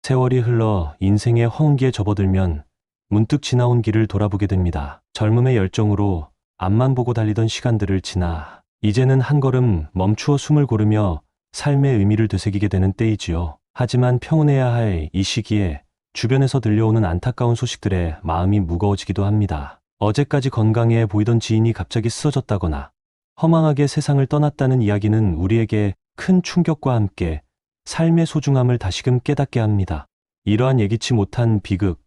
세월이 흘러 인생의 허운기에 접어들면 문득 지나온 길을 돌아보게 됩니다. 젊음의 열정으로 앞만 보고 달리던 시간들을 지나 이제는 한 걸음 멈추어 숨을 고르며 삶의 의미를 되새기게 되는 때이지요. 하지만 평온해야 할 이 시기에 주변에서 들려오는 안타까운 소식들에 마음이 무거워지기도 합니다. 어제까지 건강해 보이던 지인이 갑자기 쓰러졌다거나 허망하게 세상을 떠났다는 이야기는 우리에게 큰 충격과 함께 삶의 소중함을 다시금 깨닫게 합니다. 이러한 예기치 못한 비극,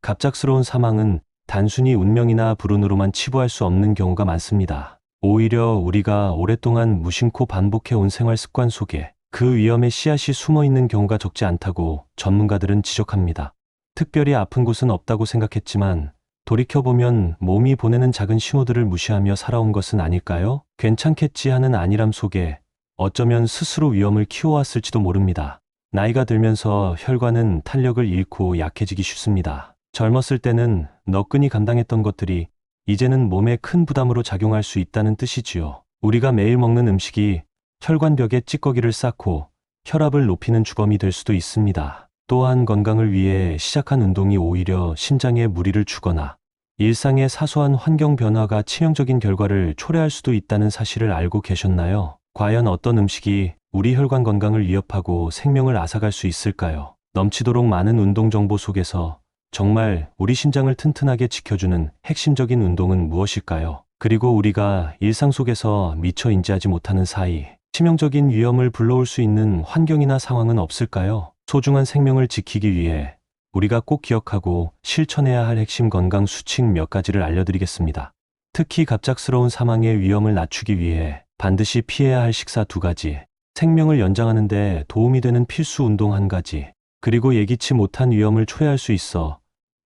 갑작스러운 사망은 단순히 운명이나 불운으로만 치부할 수 없는 경우가 많습니다. 오히려 우리가 오랫동안 무심코 반복해온 생활 습관 속에 그 위험의 씨앗이 숨어 있는 경우가 적지 않다고 전문가들은 지적합니다. 특별히 아픈 곳은 없다고 생각했지만 돌이켜보면 몸이 보내는 작은 신호들을 무시하며 살아온 것은 아닐까요? 괜찮겠지 하는 안일함 속에 어쩌면 스스로 위험을 키워왔을지도 모릅니다. 나이가 들면서 혈관은 탄력을 잃고 약해지기 쉽습니다. 젊었을 때는 너끈히 감당했던 것들이 이제는 몸에 큰 부담으로 작용할 수 있다는 뜻이지요. 우리가 매일 먹는 음식이 혈관벽에 찌꺼기를 쌓고 혈압을 높이는 주범이 될 수도 있습니다. 또한 건강을 위해 시작한 운동이 오히려 심장에 무리를 주거나 일상의 사소한 환경 변화가 치명적인 결과를 초래할 수도 있다는 사실을 알고 계셨나요? 과연 어떤 음식이 우리 혈관 건강을 위협하고 생명을 앗아갈 수 있을까요? 넘치도록 많은 운동 정보 속에서 정말 우리 심장을 튼튼하게 지켜주는 핵심적인 운동은 무엇일까요? 그리고 우리가 일상 속에서 미처 인지하지 못하는 사이 치명적인 위험을 불러올 수 있는 환경이나 상황은 없을까요? 소중한 생명을 지키기 위해 우리가 꼭 기억하고 실천해야 할 핵심 건강 수칙 몇 가지를 알려드리겠습니다. 특히 갑작스러운 사망의 위험을 낮추기 위해 반드시 피해야 할 식사 2가지, 생명을 연장하는 데 도움이 되는 필수 운동 1가지, 그리고 예기치 못한 위험을 초래할 수 있어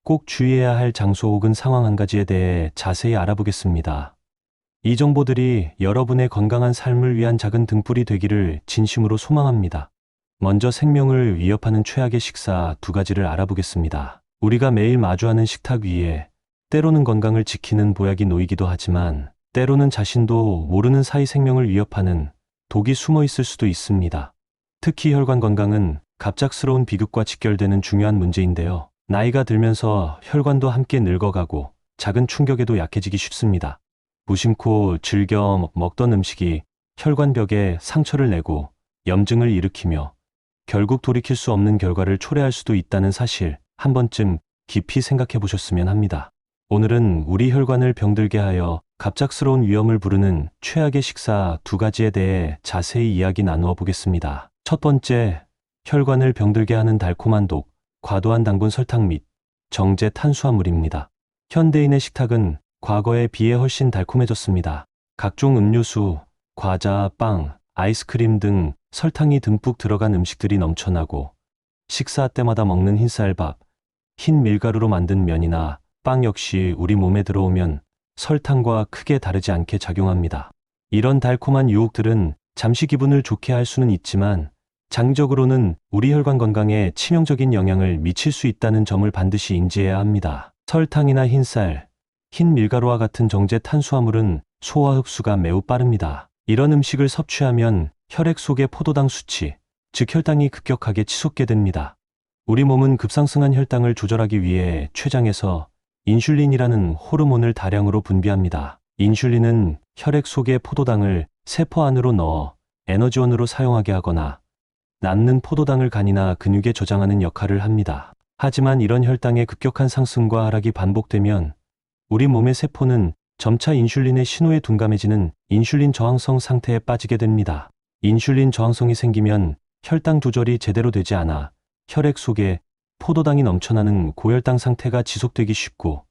꼭 주의해야 할 장소 혹은 상황 1가지에 대해 자세히 알아보겠습니다. 이 정보들이 여러분의 건강한 삶을 위한 작은 등불이 되기를 진심으로 소망합니다. 먼저 생명을 위협하는 최악의 식사 2가지를 알아보겠습니다. 우리가 매일 마주하는 식탁 위에 때로는 건강을 지키는 보약이 놓이기도 하지만 때로는 자신도 모르는 사이 생명을 위협하는 독이 숨어 있을 수도 있습니다. 특히 혈관 건강은 갑작스러운 비극과 직결되는 중요한 문제인데요. 나이가 들면서 혈관도 함께 늙어가고 작은 충격에도 약해지기 쉽습니다. 무심코 즐겨 먹던 음식이 혈관벽에 상처를 내고 염증을 일으키며 결국 돌이킬 수 없는 결과를 초래할 수도 있다는 사실 한 번쯤 깊이 생각해 보셨으면 합니다. 오늘은 우리 혈관을 병들게 하여 갑작스러운 위험을 부르는 최악의 식사 2가지에 대해 자세히 이야기 나누어 보겠습니다. 첫 번째, 혈관을 병들게 하는 달콤한 독, 과도한 당분 설탕 및 정제 탄수화물입니다. 현대인의 식탁은 과거에 비해 훨씬 달콤해졌습니다. 각종 음료수, 과자, 빵, 아이스크림 등 설탕이 듬뿍 들어간 음식들이 넘쳐나고 식사 때마다 먹는 흰쌀밥, 흰 밀가루로 만든 면이나 빵 역시 우리 몸에 들어오면 설탕과 크게 다르지 않게 작용합니다. 이런 달콤한 유혹들은 잠시 기분을 좋게 할 수는 있지만 장기적으로는 우리 혈관 건강에 치명적인 영향을 미칠 수 있다는 점을 반드시 인지해야 합니다. 설탕이나 흰쌀, 흰 밀가루와 같은 정제 탄수화물은 소화 흡수가 매우 빠릅니다. 이런 음식을 섭취하면 혈액 속의 포도당 수치, 즉 혈당이 급격하게 치솟게 됩니다. 우리 몸은 급상승한 혈당을 조절하기 위해 췌장에서 인슐린이라는 호르몬을 다량으로 분비합니다. 인슐린은 혈액 속의 포도당을 세포 안으로 넣어 에너지원으로 사용하게 하거나 남는 포도당을 간이나 근육에 저장하는 역할을 합니다. 하지만 이런 혈당의 급격한 상승과 하락이 반복되면 우리 몸의 세포는 점차 인슐린의 신호에 둔감해지는 인슐린 저항성 상태에 빠지게 됩니다. 인슐린 저항성이 생기면 혈당 조절이 제대로 되지 않아 혈액 속에 포도당이 넘쳐나는 고혈당 상태가 지속되기 쉽고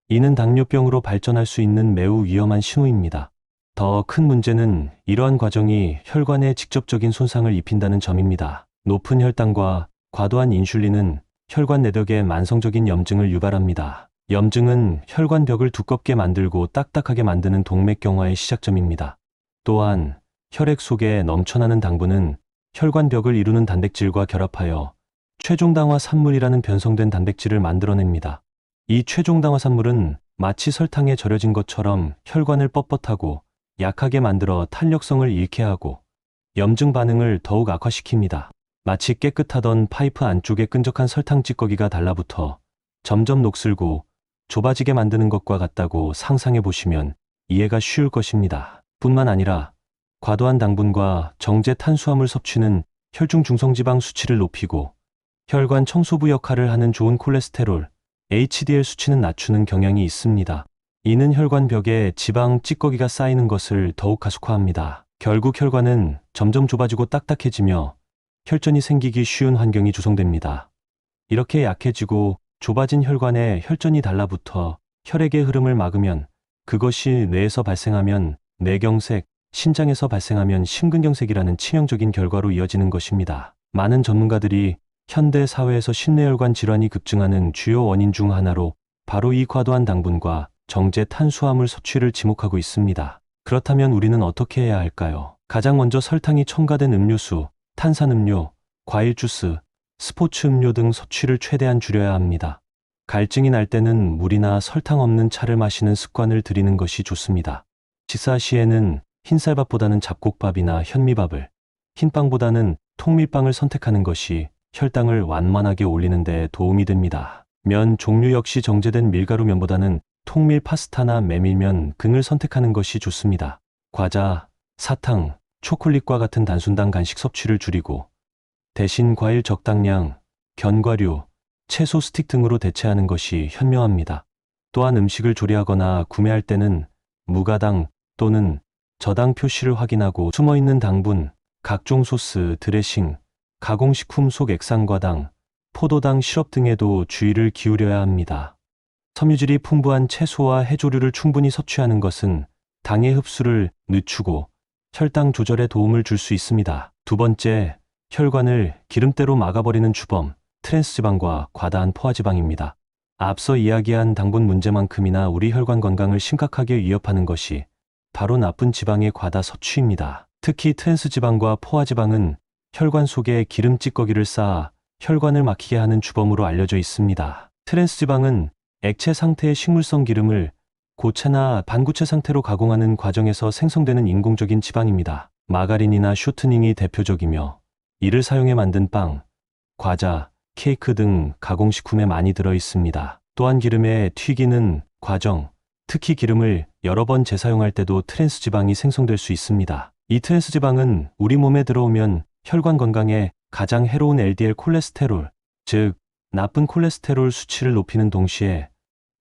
이는 당뇨병으로 발전할 수 있는 매우 위험한 신호입니다. 더 큰 문제는 이러한 과정이 혈관에 직접적인 손상을 입힌다는 점입니다. 높은 혈당과 과도한 인슐린은 혈관 내벽에 만성적인 염증을 유발합니다. 염증은 혈관벽을 두껍게 만들고 딱딱하게 만드는 동맥경화의 시작점입니다. 또한 혈액 속에 넘쳐나는 당분은 혈관벽을 이루는 단백질과 결합하여 최종당화 산물이라는 변성된 단백질을 만들어냅니다. 이 최종당화 산물은 마치 설탕에 절여진 것처럼 혈관을 뻣뻣하고 약하게 만들어 탄력성을 잃게 하고 염증 반응을 더욱 악화시킵니다. 마치 깨끗하던 파이프 안쪽에 끈적한 설탕 찌꺼기가 달라붙어 점점 녹슬고 좁아지게 만드는 것과 같다고 상상해 보시면 이해가 쉬울 것입니다. 뿐만 아니라 과도한 당분과 정제 탄수화물 섭취는 혈중 중성지방 수치를 높이고 혈관 청소부 역할을 하는 좋은 콜레스테롤, HDL 수치는 낮추는 경향이 있습니다. 이는 혈관 벽에 지방 찌꺼기가 쌓이는 것을 더욱 가속화합니다. 결국 혈관은 점점 좁아지고 딱딱해지며 혈전이 생기기 쉬운 환경이 조성됩니다. 이렇게 약해지고 좁아진 혈관에 혈전이 달라붙어 혈액의 흐름을 막으면 그것이 뇌에서 발생하면 뇌경색, 신장에서 발생하면 심근경색이라는 치명적인 결과로 이어지는 것입니다. 많은 전문가들이 현대 사회에서 심뇌혈관 질환이 급증하는 주요 원인 중 하나로 바로 이 과도한 당분과 정제 탄수화물 섭취를 지목하고 있습니다. 그렇다면 우리는 어떻게 해야 할까요? 가장 먼저 설탕이 첨가된 음료수, 탄산음료, 과일 주스, 스포츠 음료 등 섭취를 최대한 줄여야 합니다. 갈증이 날 때는 물이나 설탕 없는 차를 마시는 습관을 들이는 것이 좋습니다. 식사 시에는 흰쌀밥보다는 잡곡밥이나 현미밥을, 흰빵보다는 통밀빵을 선택하는 것이 혈당을 완만하게 올리는 데 도움이 됩니다. 면 종류 역시 정제된 밀가루 면보다는 통밀 파스타나 메밀면 등을 선택하는 것이 좋습니다. 과자, 사탕, 초콜릿과 같은 단순당 간식 섭취를 줄이고 대신 과일 적당량, 견과류, 채소 스틱 등으로 대체하는 것이 현명합니다. 또한 음식을 조리하거나 구매할 때는 무가당 또는 저당 표시를 확인하고 숨어있는 당분, 각종 소스, 드레싱, 가공식품 속 액상과당, 포도당 시럽 등에도 주의를 기울여야 합니다. 섬유질이 풍부한 채소와 해조류를 충분히 섭취하는 것은 당의 흡수를 늦추고 혈당 조절에 도움을 줄 수 있습니다. 두 번째, 혈관을 기름때로 막아버리는 주범, 트랜스지방과 과다한 포화지방입니다. 앞서 이야기한 당분 문제만큼이나 우리 혈관 건강을 심각하게 위협하는 것이 바로 나쁜 지방의 과다 섭취입니다. 특히 트랜스지방과 포화지방은 혈관 속에 기름 찌꺼기를 쌓아 혈관을 막히게 하는 주범으로 알려져 있습니다. 트랜스지방은 액체 상태의 식물성 기름을 고체나 반고체 상태로 가공하는 과정에서 생성되는 인공적인 지방입니다. 마가린이나 쇼트닝이 대표적이며 이를 사용해 만든 빵, 과자, 케이크 등 가공식품에 많이 들어 있습니다. 또한 기름에 튀기는 과정, 특히 기름을 여러 번 재사용할 때도 트랜스지방이 생성될 수 있습니다. 이 트랜스지방은 우리 몸에 들어오면 혈관 건강에 가장 해로운 LDL 콜레스테롤, 즉 나쁜 콜레스테롤 수치를 높이는 동시에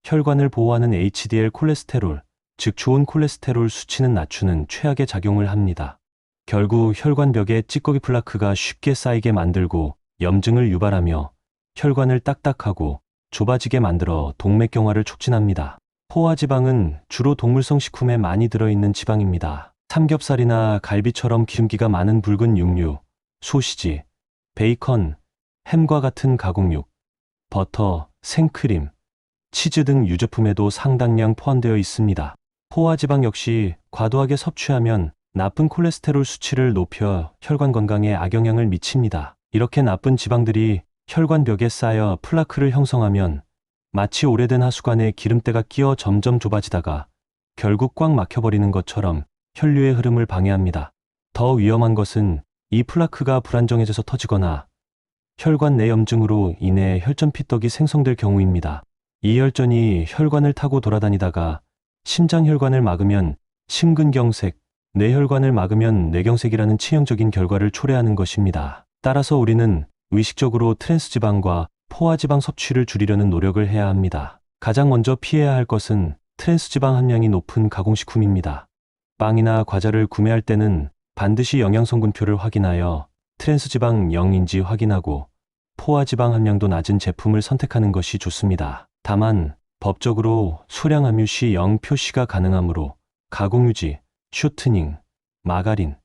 혈관을 보호하는 HDL 콜레스테롤, 즉 좋은 콜레스테롤 수치는 낮추는 최악의 작용을 합니다. 결국 혈관벽에 찌꺼기 플라크가 쉽게 쌓이게 만들고 염증을 유발하며 혈관을 딱딱하고 좁아지게 만들어 동맥경화를 촉진합니다. 포화지방은 주로 동물성 식품에 많이 들어있는 지방입니다. 삼겹살이나 갈비처럼 기름기가 많은 붉은 육류, 소시지, 베이컨, 햄과 같은 가공육, 버터, 생크림, 치즈 등 유제품에도 상당량 포함되어 있습니다. 포화지방 역시 과도하게 섭취하면 나쁜 콜레스테롤 수치를 높여 혈관 건강에 악영향을 미칩니다. 이렇게 나쁜 지방들이 혈관벽에 쌓여 플라크를 형성하면 마치 오래된 하수관에 기름때가 끼어 점점 좁아지다가 결국 꽉 막혀버리는 것처럼 혈류의 흐름을 방해합니다. 더 위험한 것은 이 플라크가 불안정해져서 터지거나 혈관 내 염증으로 인해 혈전 피떡이 생성될 경우입니다. 이 혈전이 혈관을 타고 돌아다니다가 심장혈관을 막으면 심근경색, 뇌혈관을 막으면 뇌경색이라는 치명적인 결과를 초래하는 것입니다. 따라서 우리는 의식적으로 트랜스지방과 포화지방 섭취를 줄이려는 노력을 해야 합니다. 가장 먼저 피해야 할 것은 트랜스지방 함량이 높은 가공식품입니다. 빵이나 과자를 구매할 때는 반드시 영양성분표를 확인하여 트랜스지방 0인지 확인하고 포화지방 함량도 낮은 제품을 선택하는 것이 좋습니다. 다만 법적으로 소량 함유 시 0 표시가 가능하므로 가공유지, 쇼트닝, 마가린,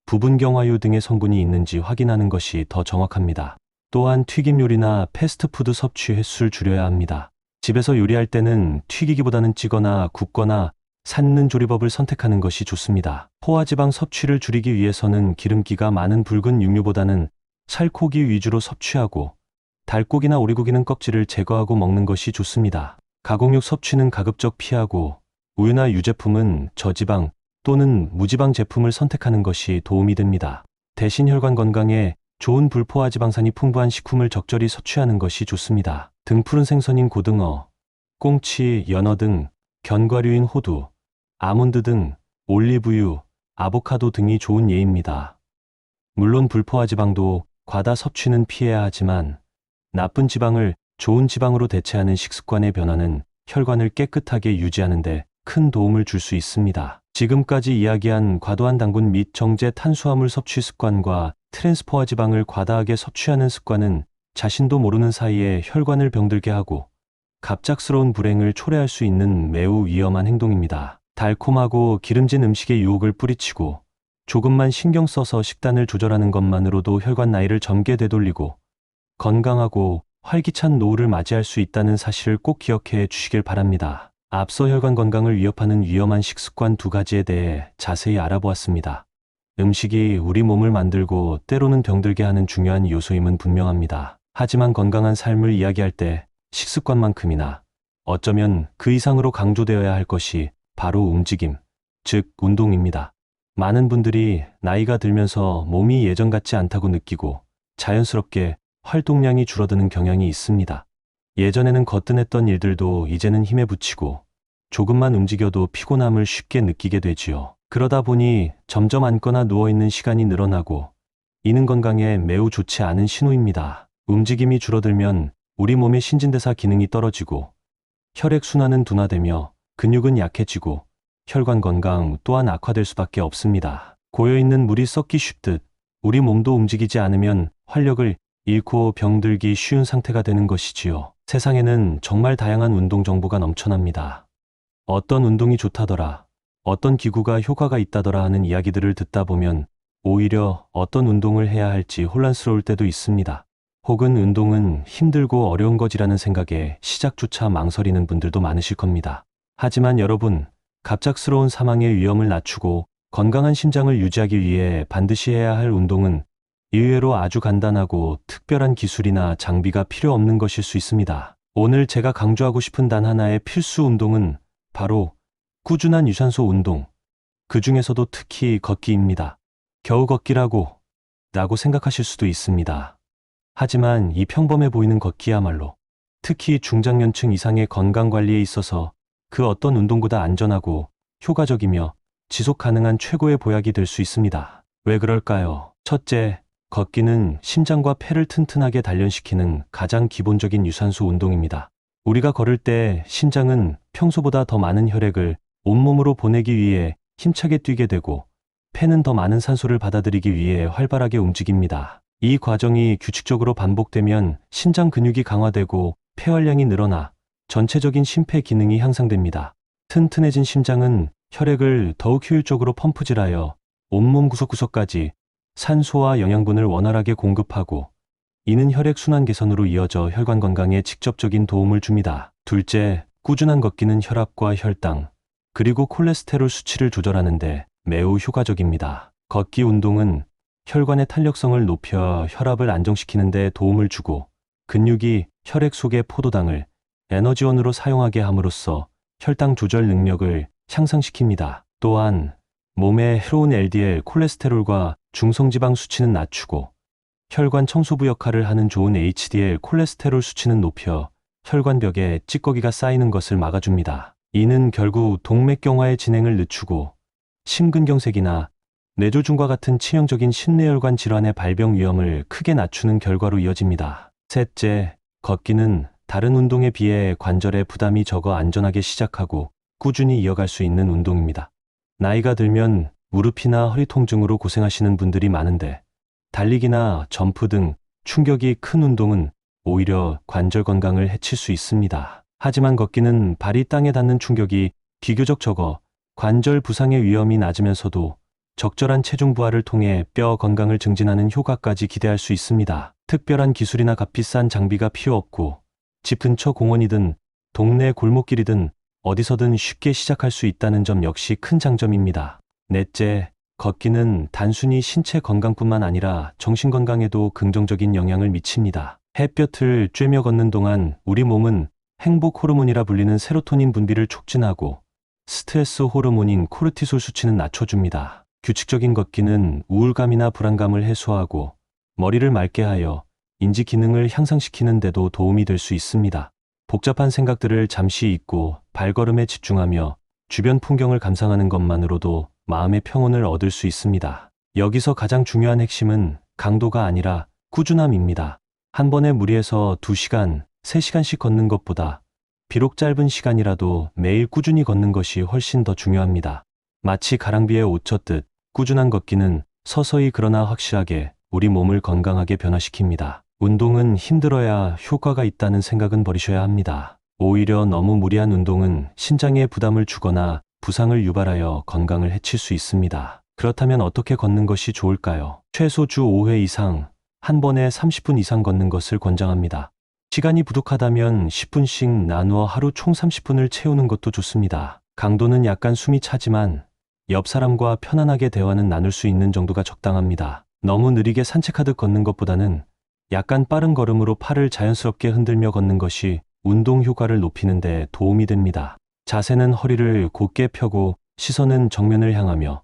부분경화유 등의 성분이 있는지 확인하는 것이 더 정확합니다. 또한 튀김 요리나 패스트푸드 섭취 횟수를 줄여야 합니다. 집에서 요리할 때는 튀기기보다는 찌거나 굽거나 삶는 조리법을 선택하는 것이 좋습니다. 포화지방 섭취를 줄이기 위해서는 기름기가 많은 붉은 육류보다는 살코기 위주로 섭취하고 달고기나 오리고기는 껍질을 제거하고 먹는 것이 좋습니다. 가공육 섭취는 가급적 피하고 우유나 유제품은 저지방 또는 무지방 제품을 선택하는 것이 도움이 됩니다. 대신 혈관 건강에 좋은 불포화 지방산이 풍부한 식품을 적절히 섭취하는 것이 좋습니다. 등푸른 생선인 고등어, 꽁치, 연어 등 견과류인 호두, 아몬드 등 올리브유, 아보카도 등이 좋은 예입니다. 물론 불포화 지방도 과다 섭취는 피해야 하지만 나쁜 지방을 좋은 지방으로 대체하는 식습관의 변화는 혈관을 깨끗하게 유지하는 데 큰 도움을 줄 수 있습니다. 지금까지 이야기한 과도한 당분 및 정제 탄수화물 섭취 습관과 트랜스포화 지방을 과다하게 섭취하는 습관은 자신도 모르는 사이에 혈관을 병들게 하고 갑작스러운 불행을 초래할 수 있는 매우 위험한 행동입니다. 달콤하고 기름진 음식에 유혹을 뿌리치고 조금만 신경 써서 식단을 조절하는 것만으로도 혈관 나이를 젊게 되돌리고 건강하고 활기찬 노후를 맞이할 수 있다는 사실을 꼭 기억해 주시길 바랍니다. 앞서 혈관 건강을 위협하는 위험한 식습관 2가지에 대해 자세히 알아보았습니다. 음식이 우리 몸을 만들고 때로는 병들게 하는 중요한 요소임은 분명합니다. 하지만 건강한 삶을 이야기할 때 식습관만큼이나 어쩌면 그 이상으로 강조되어야 할 것이 바로 움직임, 즉 운동입니다. 많은 분들이 나이가 들면서 몸이 예전 같지 않다고 느끼고 자연스럽게 활동량이 줄어드는 경향이 있습니다. 예전에는 거뜬했던 일들도 이제는 힘에 부치고 조금만 움직여도 피곤함을 쉽게 느끼게 되지요. 그러다 보니 점점 앉거나 누워있는 시간이 늘어나고 이는 건강에 매우 좋지 않은 신호입니다. 움직임이 줄어들면 우리 몸의 신진대사 기능이 떨어지고 혈액순환은 둔화되며 근육은 약해지고 혈관 건강 또한 악화될 수밖에 없습니다. 고여있는 물이 썩기 쉽듯 우리 몸도 움직이지 않으면 활력을 잃고 병들기 쉬운 상태가 되는 것이지요. 세상에는 정말 다양한 운동 정보가 넘쳐납니다. 어떤 운동이 좋다더라, 어떤 기구가 효과가 있다더라 하는 이야기들을 듣다 보면 오히려 어떤 운동을 해야 할지 혼란스러울 때도 있습니다. 혹은 운동은 힘들고 어려운 것이라는 생각에 시작조차 망설이는 분들도 많으실 겁니다. 하지만 여러분, 갑작스러운 사망의 위험을 낮추고 건강한 심장을 유지하기 위해 반드시 해야 할 운동은 의외로 아주 간단하고 특별한 기술이나 장비가 필요 없는 것일 수 있습니다. 오늘 제가 강조하고 싶은 단 하나의 필수 운동은 바로 꾸준한 유산소 운동, 그 중에서도 특히 걷기입니다. 겨우 걷기라고 생각하실 수도 있습니다. 하지만 이 평범해 보이는 걷기야말로 특히 중장년층 이상의 건강관리에 있어서 그 어떤 운동보다 안전하고 효과적이며 지속 가능한 최고의 보약이 될 수 있습니다. 왜 그럴까요? 첫째, 걷기는 심장과 폐를 튼튼하게 단련시키는 가장 기본적인 유산소 운동입니다. 우리가 걸을 때 심장은 평소보다 더 많은 혈액을 온몸으로 보내기 위해 힘차게 뛰게 되고 폐는 더 많은 산소를 받아들이기 위해 활발하게 움직입니다. 이 과정이 규칙적으로 반복되면 심장 근육이 강화되고 폐활량이 늘어나 전체적인 심폐 기능이 향상됩니다. 튼튼해진 심장은 혈액을 더욱 효율적으로 펌프질하여 온몸 구석구석까지 산소와 영양분을 원활하게 공급하고 이는 혈액순환 개선으로 이어져 혈관 건강에 직접적인 도움을 줍니다. 둘째, 꾸준한 걷기는 혈압과 혈당, 그리고 콜레스테롤 수치를 조절하는 데 매우 효과적입니다. 걷기 운동은 혈관의 탄력성을 높여 혈압을 안정시키는 데 도움을 주고 근육이 혈액 속의 포도당을 에너지원으로 사용하게 함으로써 혈당 조절 능력을 향상시킵니다. 또한 몸의 해로운 LDL 콜레스테롤과 중성지방 수치는 낮추고 혈관 청소부 역할을 하는 좋은 HDL 콜레스테롤 수치는 높여 혈관벽에 찌꺼기가 쌓이는 것을 막아줍니다. 이는 결국 동맥경화의 진행을 늦추고 심근경색이나 뇌졸중과 같은 치명적인 심뇌혈관 질환의 발병 위험을 크게 낮추는 결과로 이어집니다. 셋째, 걷기는 다른 운동에 비해 관절의 부담이 적어 안전하게 시작하고 꾸준히 이어갈 수 있는 운동입니다. 나이가 들면 무릎이나 허리 통증으로 고생하시는 분들이 많은데 달리기나 점프 등 충격이 큰 운동은 오히려 관절 건강을 해칠 수 있습니다. 하지만 걷기는 발이 땅에 닿는 충격이 비교적 적어 관절 부상의 위험이 낮으면서도 적절한 체중 부하를 통해 뼈 건강을 증진하는 효과까지 기대할 수 있습니다. 특별한 기술이나 값비싼 장비가 필요 없고 집 근처 공원이든 동네 골목길이든 어디서든 쉽게 시작할 수 있다는 점 역시 큰 장점입니다. 넷째, 걷기는 단순히 신체 건강뿐만 아니라 정신 건강에도 긍정적인 영향을 미칩니다. 햇볕을 쬐며 걷는 동안 우리 몸은 행복 호르몬이라 불리는 세로토닌 분비를 촉진하고 스트레스 호르몬인 코르티솔 수치는 낮춰줍니다. 규칙적인 걷기는 우울감이나 불안감을 해소하고 머리를 맑게 하여 인지 기능을 향상시키는 데도 도움이 될 수 있습니다. 복잡한 생각들을 잠시 잊고 발걸음에 집중하며 주변 풍경을 감상하는 것만으로도 마음의 평온을 얻을 수 있습니다. 여기서 가장 중요한 핵심은 강도가 아니라 꾸준함입니다. 한 번에 무리해서 2시간, 3시간씩 걷는 것보다 비록 짧은 시간이라도 매일 꾸준히 걷는 것이 훨씬 더 중요합니다. 마치 가랑비에 옷 젖듯 꾸준한 걷기는 서서히 그러나 확실하게 우리 몸을 건강하게 변화시킵니다. 운동은 힘들어야 효과가 있다는 생각은 버리셔야 합니다. 오히려 너무 무리한 운동은 신장에 부담을 주거나 부상을 유발하여 건강을 해칠 수 있습니다. 그렇다면 어떻게 걷는 것이 좋을까요? 최소 주 5회 이상, 한 번에 30분 이상 걷는 것을 권장합니다. 시간이 부족하다면 10분씩 나누어 하루 총 30분을 채우는 것도 좋습니다. 강도는 약간 숨이 차지만 옆 사람과 편안하게 대화는 나눌 수 있는 정도가 적당합니다. 너무 느리게 산책하듯 걷는 것보다는 약간 빠른 걸음으로 팔을 자연스럽게 흔들며 걷는 것이 운동 효과를 높이는 데 도움이 됩니다. 자세는 허리를 곧게 펴고 시선은 정면을 향하며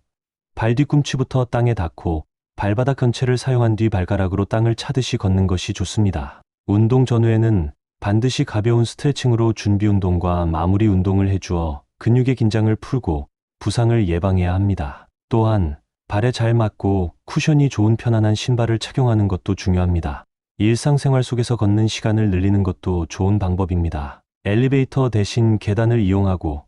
발 뒤꿈치부터 땅에 닿고 발바닥 전체를 사용한 뒤 발가락으로 땅을 차듯이 걷는 것이 좋습니다. 운동 전후에는 반드시 가벼운 스트레칭으로 준비 운동과 마무리 운동을 해주어 근육의 긴장을 풀고 부상을 예방해야 합니다. 또한 발에 잘 맞고 쿠션이 좋은 편안한 신발을 착용하는 것도 중요합니다. 일상생활 속에서 걷는 시간을 늘리는 것도 좋은 방법입니다. 엘리베이터 대신 계단을 이용하고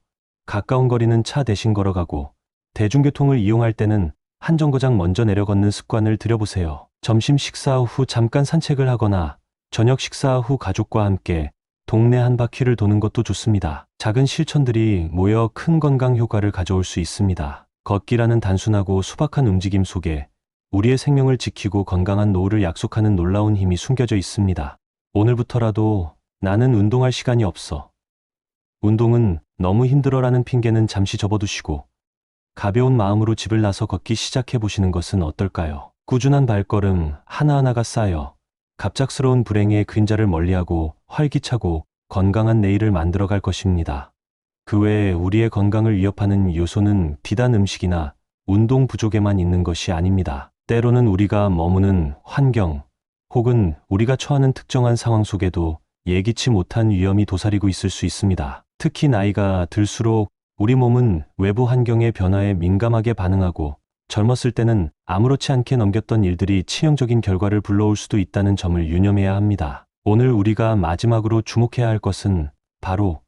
가까운 거리는 차 대신 걸어가고 대중교통을 이용할 때는 한 정거장 먼저 내려 걷는 습관을 들여보세요. 점심 식사 후 잠깐 산책을 하거나 저녁 식사 후 가족과 함께 동네 한 바퀴를 도는 것도 좋습니다. 작은 실천들이 모여 큰 건강 효과를 가져올 수 있습니다. 걷기라는 단순하고 소박한 움직임 속에 우리의 생명을 지키고 건강한 노후를 약속하는 놀라운 힘이 숨겨져 있습니다. 오늘부터라도 나는 운동할 시간이 없어. 운동은 너무 힘들어라는 핑계는 잠시 접어두시고 가벼운 마음으로 집을 나서 걷기 시작해 보시는 것은 어떨까요? 꾸준한 발걸음 하나하나가 쌓여 갑작스러운 불행의 그림자를 멀리하고 활기차고 건강한 내일을 만들어갈 것입니다. 그 외에 우리의 건강을 위협하는 요소는 비단 음식이나 운동 부족에만 있는 것이 아닙니다. 때로는 우리가 머무는 환경 혹은 우리가 처하는 특정한 상황 속에도 예기치 못한 위험이 도사리고 있을 수 있습니다. 특히 나이가 들수록 우리 몸은 외부 환경의 변화에 민감하게 반응하고 젊었을 때는 아무렇지 않게 넘겼던 일들이 치명적인 결과를 불러올 수도 있다는 점을 유념해야 합니다. 오늘 우리가 마지막으로 주목해야 할 것은 바로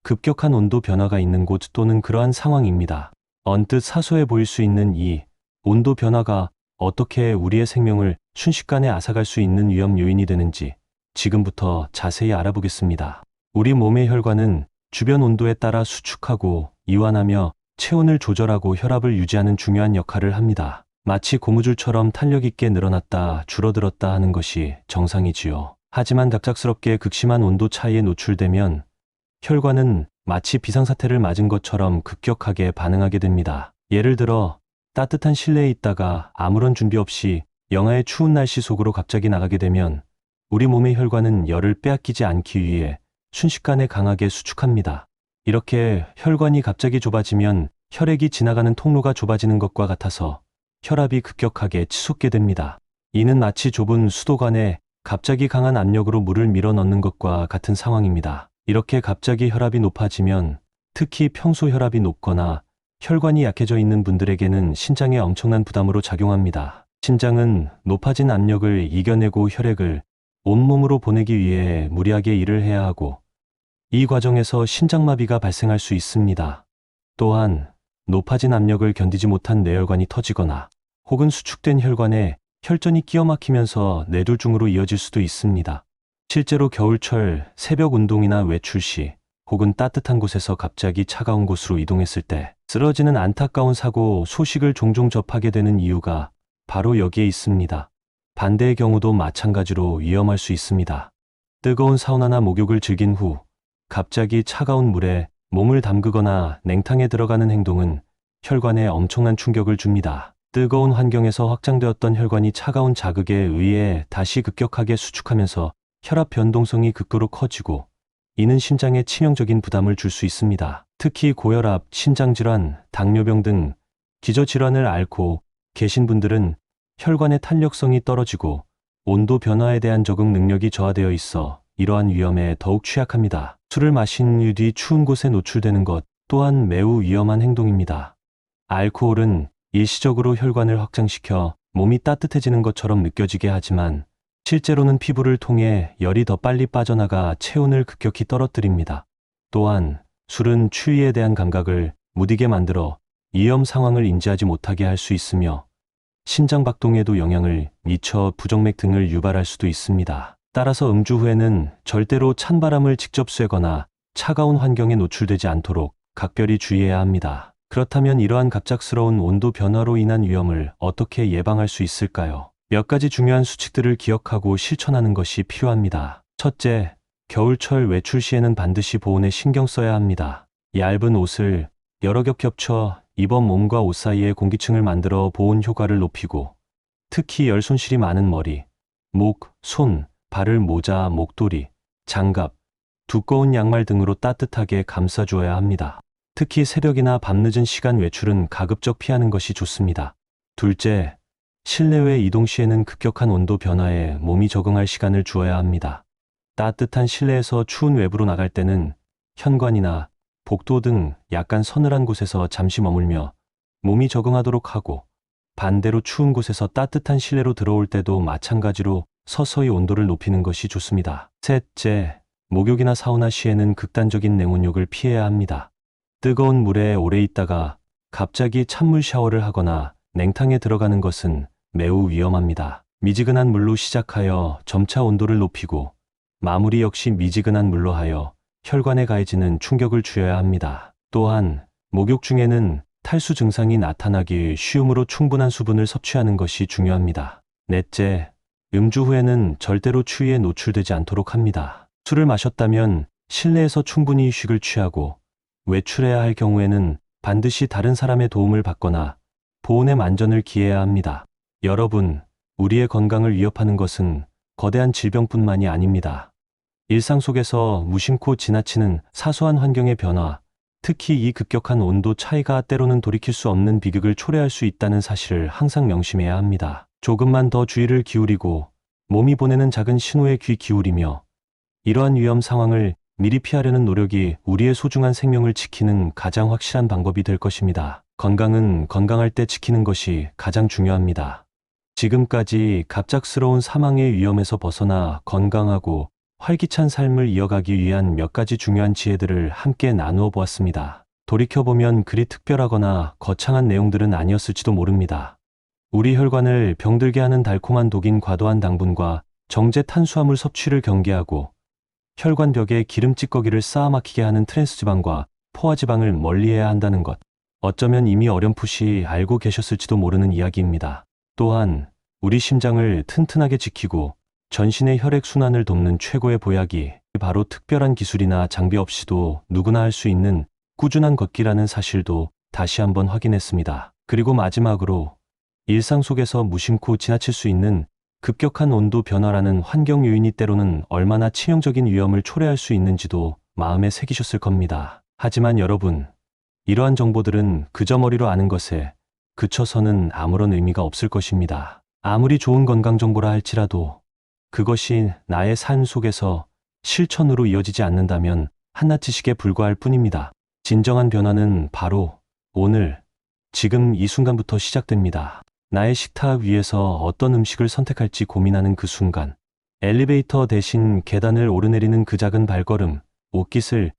급격한 온도 변화가 있는 곳 또는 그러한 상황입니다. 언뜻 사소해 보일 수 있는 이 온도 변화가 어떻게 우리의 생명을 순식간에 앗아갈 수 있는 위험 요인이 되는지 지금부터 자세히 알아보겠습니다. 우리 몸의 혈관은 주변 온도에 따라 수축하고 이완하며 체온을 조절하고 혈압을 유지하는 중요한 역할을 합니다. 마치 고무줄처럼 탄력 있게 늘어났다 줄어들었다 하는 것이 정상이지요. 하지만 갑작스럽게 극심한 온도 차이에 노출되면 혈관은 마치 비상사태를 맞은 것처럼 급격하게 반응하게 됩니다. 예를 들어 따뜻한 실내에 있다가 아무런 준비 없이 영하의 추운 날씨 속으로 갑자기 나가게 되면 우리 몸의 혈관은 열을 빼앗기지 않기 위해 순식간에 강하게 수축합니다. 이렇게 혈관이 갑자기 좁아지면 혈액이 지나가는 통로가 좁아지는 것과 같아서 혈압이 급격하게 치솟게 됩니다. 이는 마치 좁은 수도관에 갑자기 강한 압력으로 물을 밀어 넣는 것과 같은 상황입니다. 이렇게 갑자기 혈압이 높아지면 특히 평소 혈압이 높거나 혈관이 약해져 있는 분들에게는 신장에 엄청난 부담으로 작용합니다. 심장은 높아진 압력을 이겨내고 혈액을 온몸으로 보내기 위해 무리하게 일을 해야 하고 이 과정에서 심장마비가 발생할 수 있습니다. 또한 높아진 압력을 견디지 못한 뇌혈관이 터지거나 혹은 수축된 혈관에 혈전이 끼어 막히면서 뇌졸중으로 이어질 수도 있습니다. 실제로 겨울철 새벽 운동이나 외출 시 혹은 따뜻한 곳에서 갑자기 차가운 곳으로 이동했을 때 쓰러지는 안타까운 사고 소식을 종종 접하게 되는 이유가 바로 여기에 있습니다. 반대의 경우도 마찬가지로 위험할 수 있습니다. 뜨거운 사우나나 목욕을 즐긴 후 갑자기 차가운 물에 몸을 담그거나 냉탕에 들어가는 행동은 혈관에 엄청난 충격을 줍니다. 뜨거운 환경에서 확장되었던 혈관이 차가운 자극에 의해 다시 급격하게 수축하면서 혈압 변동성이 극도로 커지고 이는 심장에 치명적인 부담을 줄 수 있습니다. 특히 고혈압, 심장질환, 당뇨병 등 기저질환을 앓고 계신 분들은 혈관의 탄력성이 떨어지고 온도 변화에 대한 적응 능력이 저하되어 있어 이러한 위험에 더욱 취약합니다. 술을 마신 뒤 추운 곳에 노출되는 것 또한 매우 위험한 행동입니다. 알코올은 일시적으로 혈관을 확장시켜 몸이 따뜻해지는 것처럼 느껴지게 하지만 실제로는 피부를 통해 열이 더 빨리 빠져나가 체온을 급격히 떨어뜨립니다. 또한 술은 추위에 대한 감각을 무디게 만들어 위험 상황을 인지하지 못하게 할 수 있으며 심장 박동에도 영향을 미쳐 부정맥 등을 유발할 수도 있습니다. 따라서 음주 후에는 절대로 찬바람을 직접 쐬거나 차가운 환경에 노출되지 않도록 각별히 주의해야 합니다. 그렇다면 이러한 갑작스러운 온도 변화로 인한 위험을 어떻게 예방할 수 있을까요? 몇 가지 중요한 수칙들을 기억하고 실천하는 것이 필요합니다. 첫째, 겨울철 외출 시에는 반드시 보온에 신경 써야 합니다. 얇은 옷을 여러 겹 겹쳐 입어 몸과 옷 사이에 공기층을 만들어 보온 효과를 높이고, 특히 열 손실이 많은 머리, 목, 손, 발을 모자, 목도리, 장갑, 두꺼운 양말 등으로 따뜻하게 감싸주어야 합니다. 특히 새벽이나 밤늦은 시간 외출은 가급적 피하는 것이 좋습니다. 둘째, 실내외 이동 시에는 급격한 온도 변화에 몸이 적응할 시간을 주어야 합니다. 따뜻한 실내에서 추운 외부로 나갈 때는 현관이나 복도 등 약간 서늘한 곳에서 잠시 머물며 몸이 적응하도록 하고, 반대로 추운 곳에서 따뜻한 실내로 들어올 때도 마찬가지로 서서히 온도를 높이는 것이 좋습니다. 셋째, 목욕이나 사우나 시에는 극단적인 냉온욕을 피해야 합니다. 뜨거운 물에 오래 있다가 갑자기 찬물 샤워를 하거나 냉탕에 들어가는 것은 매우 위험합니다. 미지근한 물로 시작하여 점차 온도를 높이고 마무리 역시 미지근한 물로 하여 혈관에 가해지는 충격을 주어야 합니다. 또한 목욕 중에는 탈수 증상이 나타나기 쉬우므로 충분한 수분을 섭취하는 것이 중요합니다. 넷째, 음주 후에는 절대로 추위에 노출되지 않도록 합니다. 술을 마셨다면 실내에서 충분히 휴식을 취하고, 외출해야 할 경우에는 반드시 다른 사람의 도움을 받거나 보온에 만전을 기해야 합니다. 여러분, 우리의 건강을 위협하는 것은 거대한 질병뿐만이 아닙니다. 일상 속에서 무심코 지나치는 사소한 환경의 변화, 특히 이 급격한 온도 차이가 때로는 돌이킬 수 없는 비극을 초래할 수 있다는 사실을 항상 명심해야 합니다. 조금만 더 주의를 기울이고 몸이 보내는 작은 신호에 귀 기울이며 이러한 위험 상황을 미리 피하려는 노력이 우리의 소중한 생명을 지키는 가장 확실한 방법이 될 것입니다. 건강은 건강할 때 지키는 것이 가장 중요합니다. 지금까지 갑작스러운 사망의 위험에서 벗어나 건강하고 활기찬 삶을 이어가기 위한 몇 가지 중요한 지혜들을 함께 나누어 보았습니다. 돌이켜보면 그리 특별하거나 거창한 내용들은 아니었을지도 모릅니다. 우리 혈관을 병들게 하는 달콤한 독인 과도한 당분과 정제 탄수화물 섭취를 경계하고, 혈관 벽에 기름 찌꺼기를 쌓아 막히게 하는 트랜스지방과 포화지방을 멀리해야 한다는 것, 어쩌면 이미 어렴풋이 알고 계셨을지도 모르는 이야기입니다. 또한 우리 심장을 튼튼하게 지키고 전신의 혈액순환을 돕는 최고의 보약이 바로 특별한 기술이나 장비 없이도 누구나 할 수 있는 꾸준한 걷기라는 사실도 다시 한번 확인했습니다. 그리고 마지막으로 일상 속에서 무심코 지나칠 수 있는 급격한 온도 변화라는 환경 요인이 때로는 얼마나 치명적인 위험을 초래할 수 있는지도 마음에 새기셨을 겁니다. 하지만 여러분, 이러한 정보들은 그저 머리로 아는 것에 그쳐서는 아무런 의미가 없을 것입니다. 아무리 좋은 건강 정보라 할지라도 그것이 나의 삶 속에서 실천으로 이어지지 않는다면 한낱 지식에 불과할 뿐입니다. 진정한 변화는 바로 오늘, 지금 이 순간부터 시작됩니다. 나의 식탁 위에서 어떤 음식을 선택할지 고민하는 그 순간, 엘리베이터 대신 계단을 오르내리는 그 작은 발걸음, 옷깃을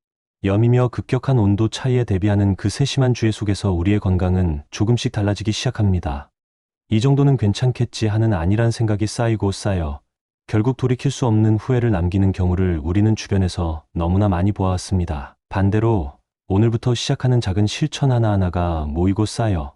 여미며 급격한 온도 차이에 대비하는 그 세심한 주의 속에서 우리의 건강은 조금씩 달라지기 시작합니다. 이 정도는 괜찮겠지 하는 안일한 생각이 쌓이고 쌓여 결국 돌이킬 수 없는 후회를 남기는 경우를 우리는 주변에서 너무나 많이 보아왔습니다. 반대로 오늘부터 시작하는 작은 실천 하나하나가 모이고 쌓여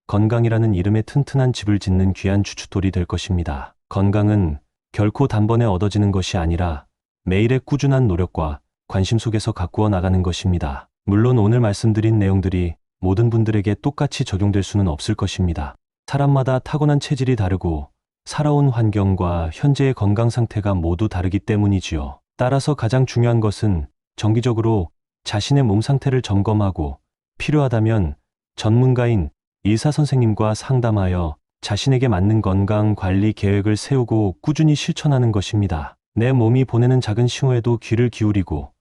건강이라는 이름의 튼튼한 집을 짓는 귀한 주춧돌이 될 것입니다. 건강은 결코 단번에 얻어지는 것이 아니라 매일의 꾸준한 노력과 관심 속에서 가꾸어 나가는 것입니다. 물론 오늘 말씀드린 내용들이 모든 분들에게 똑같이 적용될 수는 없을 것입니다. 사람마다 타고난 체질이 다르고 살아온 환경과 현재의 건강 상태가 모두 다르기 때문이지요. 따라서 가장 중요한 것은 정기적으로 자신의 몸 상태를 점검하고 필요하다면 전문가인 의사 선생님과 상담하여 자신에게 맞는 건강 관리 계획을 세우고 꾸준히 실천하는 것입니다. 내 몸이 보내는 작은 신호에도 귀를 기울이고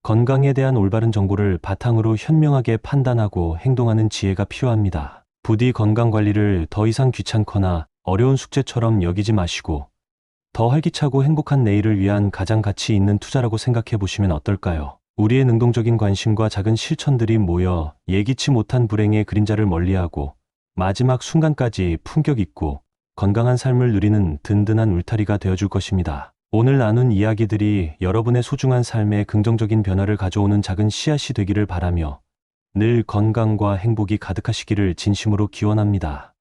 건강에 대한 올바른 정보를 바탕으로 현명하게 판단하고 행동하는 지혜가 필요합니다. 부디 건강 관리를 더 이상 귀찮거나 어려운 숙제처럼 여기지 마시고 더 활기차고 행복한 내일을 위한 가장 가치 있는 투자라고 생각해 보시면 어떨까요? 우리의 능동적인 관심과 작은 실천들이 모여 예기치 못한 불행의 그림자를 멀리하고 마지막 순간까지 품격 있고 건강한 삶을 누리는 든든한 울타리가 되어줄 것입니다. 오늘 나눈 이야기들이 여러분의 소중한 삶에 긍정적인 변화를 가져오는 작은 씨앗이 되기를 바라며 늘 건강과 행복이 가득하시기를 진심으로 기원합니다.